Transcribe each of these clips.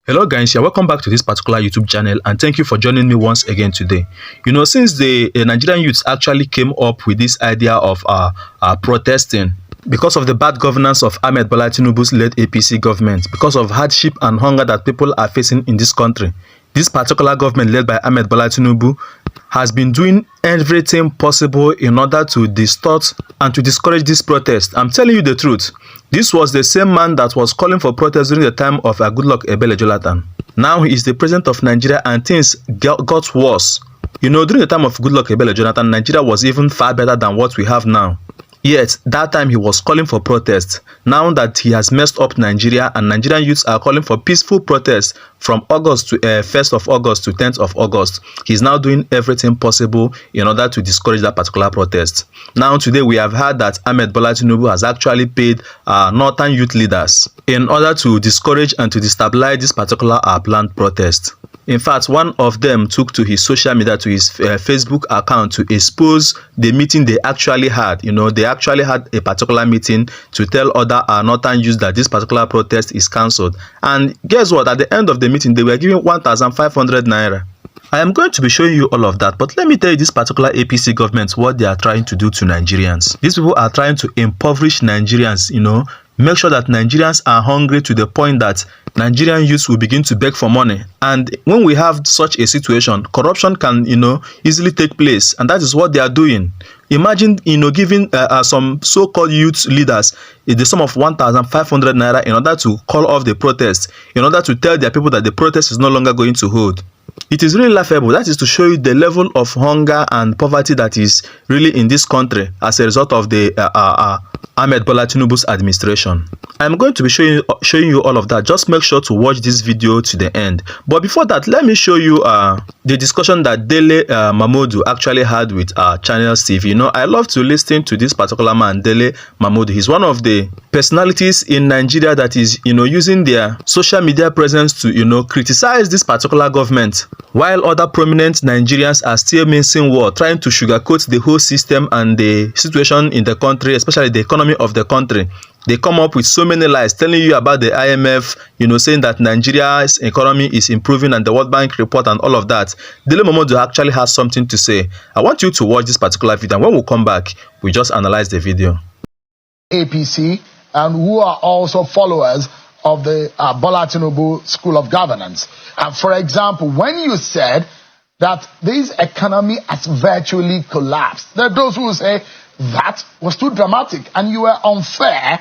Hello guys, you're welcome back to this particular YouTube channel and thank you for joining me once again today. Since the Nigerian youths actually came up with this idea of protesting because of the bad governance of Ahmed Bola Tinubu's led APC government, because of hardship and hunger that people are facing in this country. This particular government led by Ahmed Bola Tinubu has been doing everything possible in order to distort and to discourage this protest. I'm telling you the truth. This was the same man that was calling for protest during the time of Goodluck Ebele Jonathan. Now he is the president of Nigeria and things got worse. During the time of Goodluck Ebele Jonathan, Nigeria was even far better than what we have now. Yet, that time he was calling for protest. Now that he has messed up Nigeria and Nigerian youths are calling for peaceful protest from August to 1st of August to 10th of August, he's now doing everything possible in order to discourage that particular protest. Now today we have heard that Ahmed Bola Tinubu has actually paid northern youth leaders in order to discourage and to destabilize this particular planned protest. In fact, one of them took to his social media, to his Facebook account, to expose the meeting they actually had. They actually had a particular meeting to tell other northern youths that this particular protest is cancelled. And guess what? At the end of the meeting, they were giving 1,500 naira. I am going to be showing you all of that, but let me tell you this particular APC government, what they are trying to do to Nigerians. These people are trying to impoverish Nigerians, make sure that Nigerians are hungry to the point that Nigerian youths will begin to beg for money. And when we have such a situation, corruption can, easily take place. And that is what they are doing. Imagine, giving some so-called youth leaders the sum of 1,500 naira in order to call off the protest, in order to tell their people that the protest is no longer going to hold. It is really laughable. That is to show you the level of hunger and poverty that is really in this country as a result of the Ahmed Bola Tinubu's administration. I'm going to be showing you all of that. Just make sure to watch this video to the end. But before that, let me show you the discussion that Dele Mamodu actually had with Channels TV. I love to listen to this particular man, Dele Mamodu. He's one of the personalities in Nigeria that is, using their social media presence to, criticize this particular government, while other prominent Nigerians are still mincing word, trying to sugarcoat the whole system and the situation in the country, especially the economy of the country. They come up with so many lies, telling you about the IMF, saying that Nigeria's economy is improving and the World Bank report and all of that. Dele Momodu actually has something to say. I want you to watch this particular video, and when we come back, we just analyze the video. APC, and who are also followers of the Bola Tinubu School of Governance. For example, when you said that this economy has virtually collapsed, there are those who say that was too dramatic and you were unfair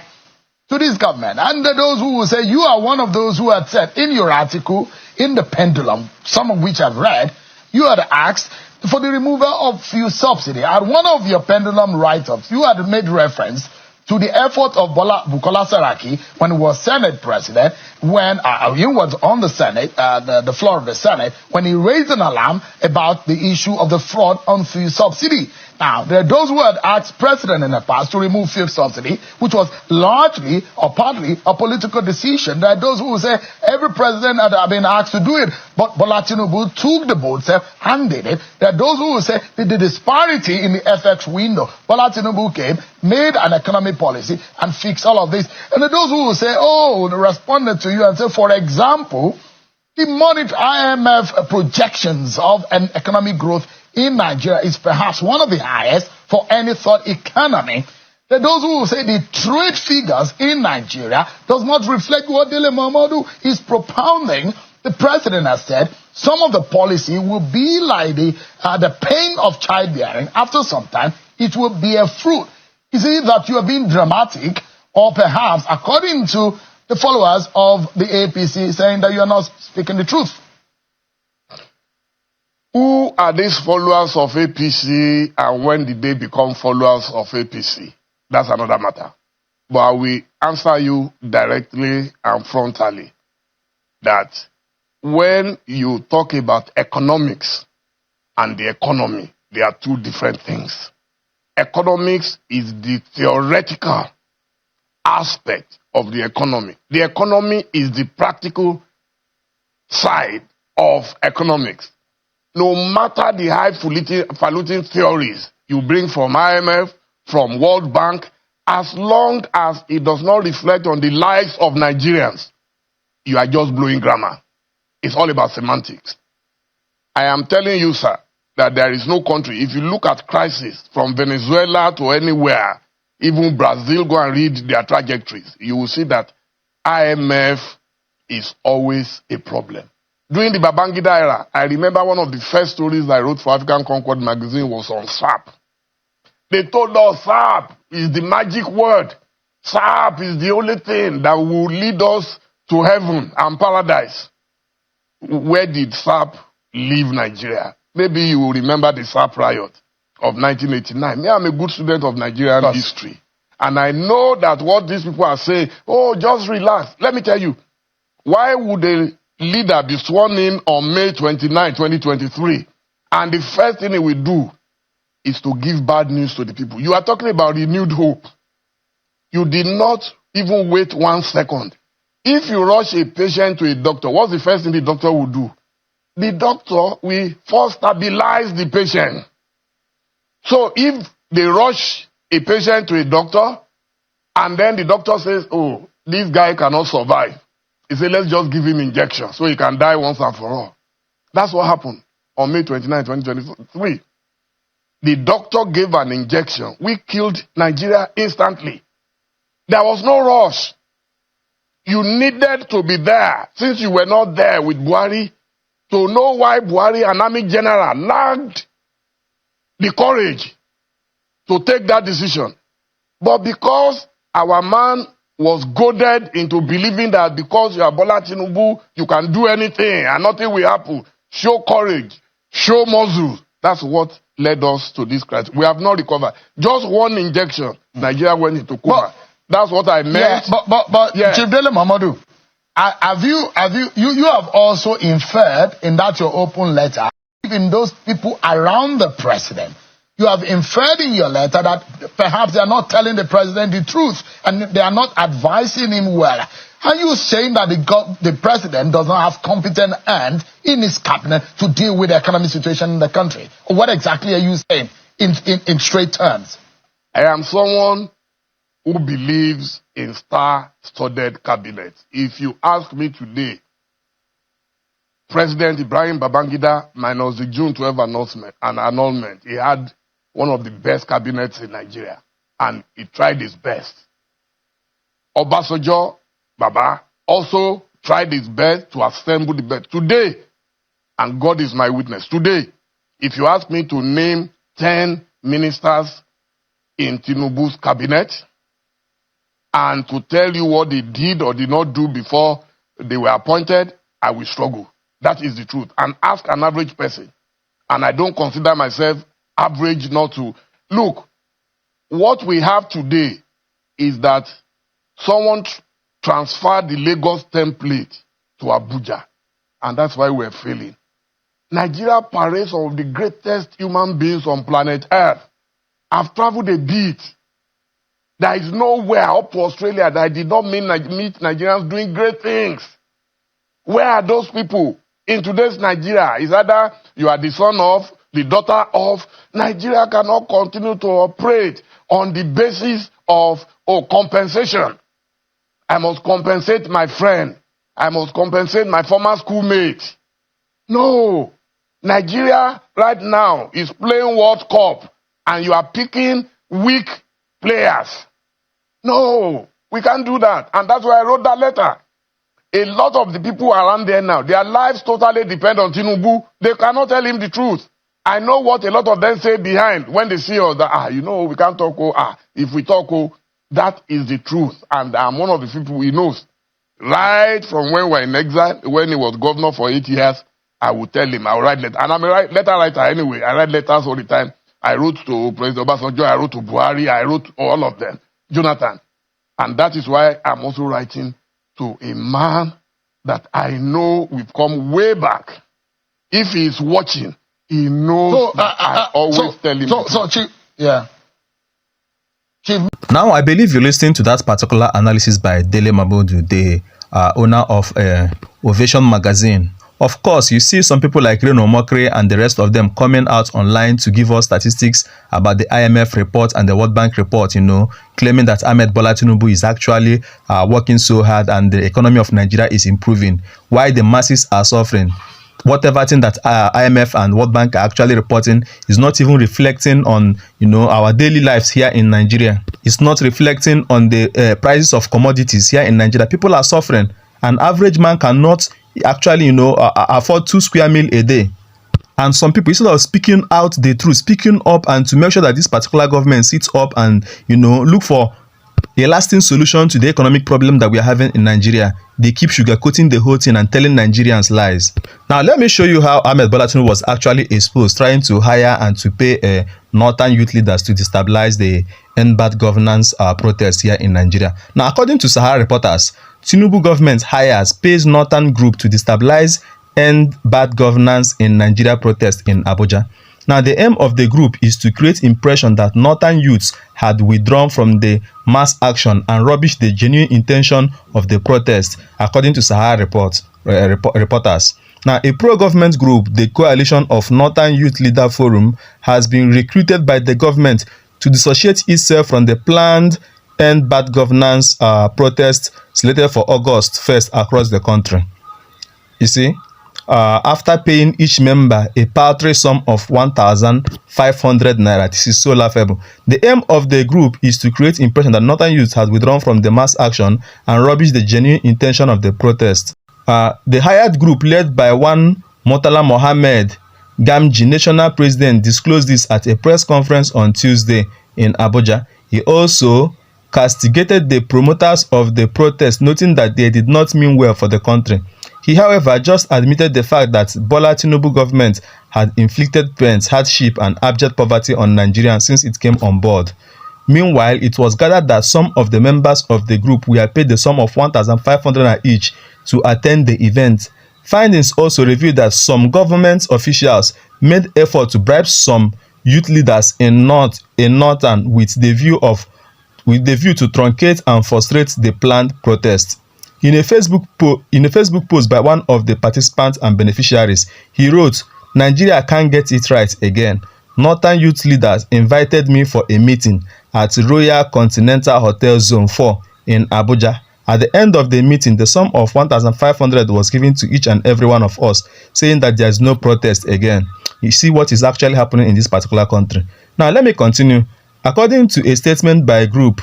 to this government. And there are those who will say you are one of those who had said in your article, in the Pendulum, some of which I've read, you had asked for the removal of fuel subsidy. At one of your Pendulum write-ups, you had made reference to the effort of Bukola Saraki when he was Senate President, when he was on the Senate, the floor of the Senate, when he raised an alarm about the issue of the fraud on fuel subsidy. Now, there are those who had asked President in the past to remove fuel subsidy, which was largely or partly a political decision. There are those who say every president had been asked to do it, but Bola Tinubu took the boat, handed it. There are those who say the disparity in the FX window. Bola Tinubu came, made an economic policy, and fixed all of this. And there are those who will say, they responded to you and say, for example, the monetary IMF projections of an economic growth in Nigeria is perhaps one of the highest for any third economy. There are those who will say the trade figures in Nigeria does not reflect what Dele Momodu is propounding. The president has said some of the policy will be like the pain of childbearing. After some time, it will bear fruit. Is it that you are being dramatic, or perhaps, according to the followers of the APC, saying that you are not speaking the truth? Who are these followers of APC, and when did they become followers of APC? That's another matter. But I will answer you directly and frontally that when you talk about economics and the economy, they are two different things. Economics is the theoretical aspect of the economy. The economy is the practical side of economics. No matter the highfalutin theories you bring from IMF, from World Bank, as long as it does not reflect on the lives of Nigerians, you are just blowing grammar. It's all about semantics. I am telling you, sir, that there is no country. If you look at crisis from Venezuela to anywhere, even Brazil, go and read their trajectories, you will see that IMF is always a problem. During the Babangida era, I remember one of the first stories I wrote for African Concord magazine was on SAP. They told us SAP is the magic word. SAP is the only thing that will lead us to heaven and paradise. Where did SAP leave Nigeria? Maybe you will remember the SAP riot of 1989. Me, I'm a good student of Nigerian history. And I know that what these people are saying, oh, just relax. Let me tell you, why would a leader be sworn in on May 29, 2023, and the first thing he will do is to give bad news to the people? You are talking about renewed hope. You did not even wait 1 second. If you rush a patient to a doctor, what's the first thing the doctor will do? The doctor will first stabilize the patient. So if they rush a patient to a doctor, and then the doctor says, oh, this guy cannot survive, he said, let's just give him injection so he can die once and for all. That's what happened on May 29, 2023. The doctor gave an injection. We killed Nigeria instantly. There was no rush. You needed to be there, since you were not there with Buhari, to know why Buhari, an army general, lacked the courage to take that decision. But because our man was goaded into believing that because you are Bola Tinubu, you can do anything and nothing will happen. Show courage, show muscle. That's what led us to this crisis. We have not recovered. Just one injection, Nigeria went into coma. That's what I meant. Yeah, but yeah. Chief Dele Momodu, you have also inferred in that your open letter, even those people around the president, you have inferred in your letter that perhaps they are not telling the president the truth and they are not advising him well. Are you saying that the president does not have competent hands in his cabinet to deal with the economic situation in the country? What exactly are you saying in straight terms? I am someone who believes in star-studded cabinets. If you ask me today, President Ibrahim Babangida, minus the June 12 annulment, he had one of the best cabinets in Nigeria, and he tried his best. Obasanjo, Baba, also tried his best to assemble the best. Today, and God is my witness, today, if you ask me to name 10 ministers in Tinubu's cabinet, and to tell you what they did or did not do before they were appointed, I will struggle. That is the truth. And ask an average person. And I don't consider myself average not to. Look, what we have today is that someone transferred the Lagos template to Abuja. And that's why we're failing. Nigeria parades some of the greatest human beings on planet Earth. I've traveled a bit. There is nowhere up to Australia that I did not meet Nigerians doing great things. Where are those people? In today's Nigeria, is either you are the son of, the daughter of. Nigeria cannot continue to operate on the basis of compensation. I must compensate my friend. I must compensate my former schoolmate. No. Nigeria right now is playing World Cup and you are picking weak players. No, we can't do that. And that's why I wrote that letter. A lot of the people around there now, their lives totally depend on Tinubu. They cannot tell him the truth. I know what a lot of them say behind when they see us that, we can't talk, if we talk, that is the truth. And I'm one of the people he knows. Right from when we were in exile, when he was governor for 8 years, I would tell him, I will write letters. And I'm a letter writer anyway. I write letters all the time. I wrote to President Obasanjo, I wrote to Buhari, I wrote all of them. Jonathan. And that is why I'm also writing to a man that I know we've come way back. If he is watching, he knows that I always tell him. Chief, yeah. Chief. Now, I believe you're listening to that particular analysis by Dele Momodu, the owner of Ovation magazine, Of course, you see some people like Reno Mokri and the rest of them coming out online to give us statistics about the IMF report and the World Bank report, claiming that Ahmed Bola Tinubu is actually working so hard and the economy of Nigeria is improving, while the masses are suffering. Whatever thing that IMF and World Bank are actually reporting is not even reflecting on our daily lives here in Nigeria. It's not reflecting on the prices of commodities here in Nigeria. People are suffering. An average man cannot actually afford 2 square meal a day. And some people, instead of speaking out the truth, speaking up and to make sure that this particular government sits up and look for a lasting solution to the economic problem that we are having in Nigeria, they keep sugarcoating the whole thing and telling Nigerians lies. Now, let me show you how Ahmed Bola Tinubu was actually exposed, trying to hire and to pay northern youth leaders to destabilize the end bad governance protests here in Nigeria. Now, according to Sahara reporters, Tinubu government hires pays northern group to destabilize end bad governance in Nigeria protest in Abuja. Now, the aim of the group is to create impression that northern youths had withdrawn from the mass action and rubbish the genuine intention of the protest, according to Sahara reporters. Now, a pro-government group, the Coalition of Northern Youth Leader Forum, has been recruited by the government to dissociate itself from the planned end bad governance protest slated for August 1st across the country. You see, after paying each member a paltry sum of 1,500 naira, this is so laughable. The aim of the group is to create impression that northern youth has withdrawn from the mass action and rubbish the genuine intention of the protest. The hired group, led by one Murtala Mohammed Gamji, national president, disclosed this at a press conference on Tuesday in Abuja. He also castigated the promoters of the protest, noting that they did not mean well for the country. He, however, just admitted the fact that Bola Tinubu government had inflicted pains, hardship and abject poverty on Nigerians since it came on board. Meanwhile, it was gathered that some of the members of the group were paid the sum of 1,500 each to attend the event. Findings also revealed that some government officials made effort to bribe some youth leaders in Northern with the view to truncate and frustrate the planned protest. In a Facebook post by one of the participants and beneficiaries, he wrote, "Nigeria can't get it right again. Northern youth leaders invited me for a meeting at Royal Continental Hotel Zone 4 in Abuja. At the end of the meeting, the sum of 1,500 was given to each and every one of us, saying that there is no protest again." You see what is actually happening in this particular country. Now, let me continue. According to a statement by a group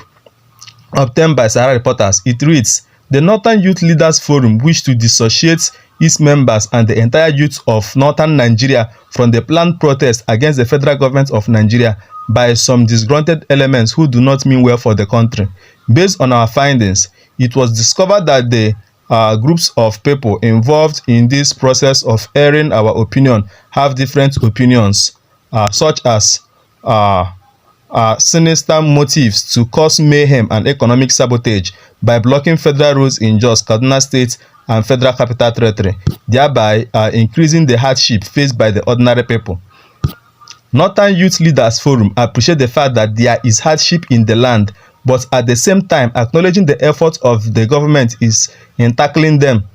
obtained by Sahara reporters, it reads, "The Northern Youth Leaders Forum wished to dissociate its members and the entire youth of northern Nigeria from the planned protest against the federal government of Nigeria by some disgruntled elements who do not mean well for the country. Based on our findings, it was discovered that the groups of people involved in this process of airing our opinion have different opinions, such as sinister motives to cause mayhem and economic sabotage by blocking federal roads in Jos, Kaduna State and Federal Capital Territory, thereby increasing the hardship faced by the ordinary people. Northern Youth Leaders Forum appreciate the fact that there is hardship in the land, but at the same time acknowledging the effort of the government is in tackling them.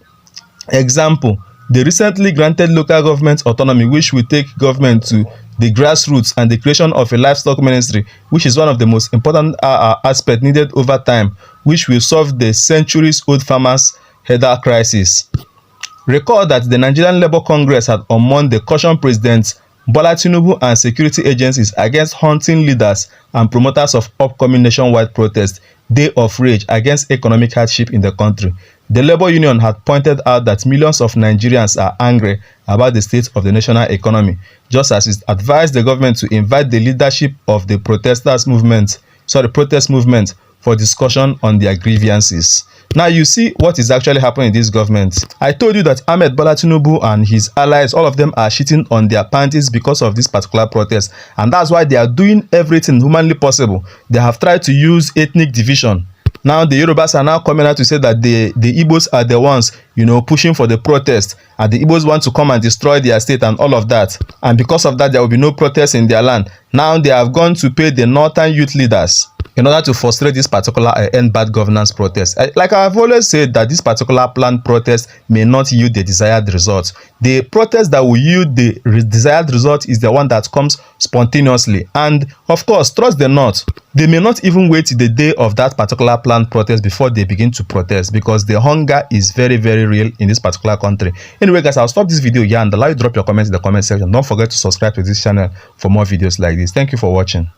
Example, the recently granted local government autonomy, which will take government to the grassroots, and the creation of a livestock ministry, which is one of the most important aspects needed over time, which will solve the centuries-old farmers' header crisis. Recall that the Nigerian Labour Congress had summoned caution President Bola Tinubu and security agencies against hunting leaders and promoters of upcoming nationwide protest, Day of Rage, against economic hardship in the country. The Labour Union had pointed out that millions of Nigerians are angry about the state of the national economy, just as it advised the government to invite the leadership of the protest movement for discussion on their grievances. Now you see what is actually happening in this government. I told you that Ahmed Bola Tinubu and his allies, all of them are shitting on their panties because of this particular protest, and that's why they are doing everything humanly possible. They have tried to use ethnic division. Now the Yorubas are now coming out to say that the Igbos are the ones, pushing for the protest, and the Igbos want to come and destroy their state and all of that. And because of that, there will be no protest in their land. Now they have gone to pay the northern youth leaders in order to frustrate this particular end bad governance protest. Like I've always said, that this particular planned protest may not yield the desired result. The protest that will yield the desired result is the one that comes spontaneously. And of course, trust the not, they may not even wait till the day of that particular planned protest before they begin to protest, because the hunger is very, very real in this particular country. Anyway guys, I'll stop this video here and allow you to drop your comments in the comment section. Don't forget to subscribe to this channel for more videos like this. Thank you for watching.